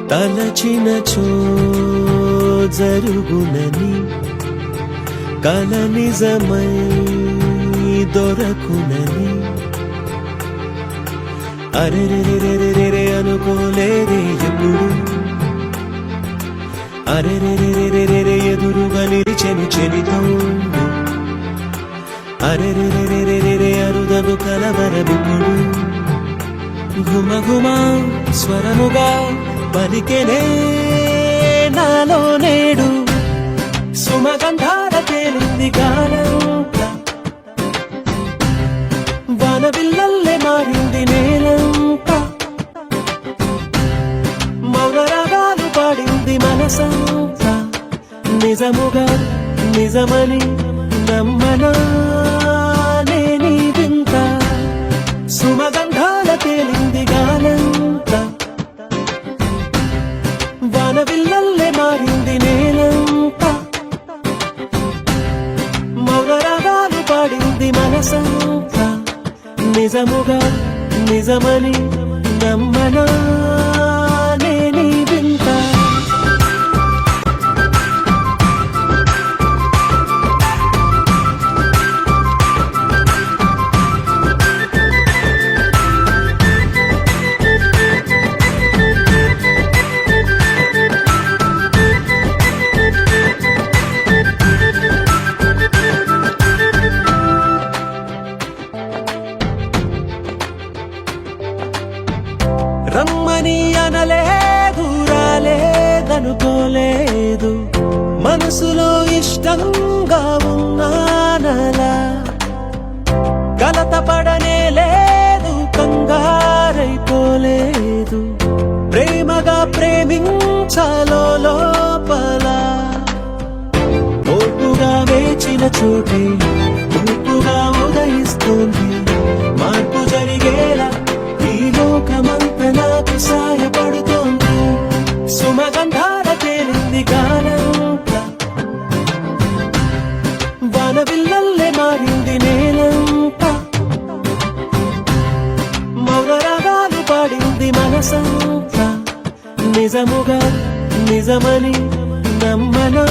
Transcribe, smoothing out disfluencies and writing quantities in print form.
తలచినచో జరుగునని కల నిజమై దొరకునని అరెరెరెరెరెరె అనుకోలేదే ఎప్పుడు అరెరెరెరెరెరె ఎదురుగా నిలిచెను చెలితోడు అరెరెరెరెరెరె అరుదగు కలవరమిప్పుడు ఘుమఘుమ స్వరముగా పలికెనే నాలో నేడు సుమగంధాల తేలింది గానంత వానవిల్లల్లే మారింది నేలంత మౌన రాగాలు పాడింది మనసంత నిజముగా నిజమని నమ్మనా నేనీ వింత సుమగంధాల తేలింది గానంత వానవిల్లల్లే మారింది నేలంత మౌన రాగాలు పాడింది మనసంత నిజముగా నిజమని నమ్మనా నేనీ వింత రమ్మని అనలేదు రాలేదనుకోలేదు మనసులో ఇష్టంగా ఉన్నానలా కలత పడనే లేదు కంగారైపోలేదు ప్రేమగా ప్రేమించాలో లోపల ఓపుగా వేచిన చోటే తూపుగా ఉదయిస్తుంది మార్పు జరిగేలా ఈ లోకమంత నాకు సాయపడుతోంది సుమగంధాల తేలింది గానంత వానవిల్లల్లే మారింది నేలంత మౌన రాగాలు పాడింది మనసంత నిజముగా నిజమని నమ్మనా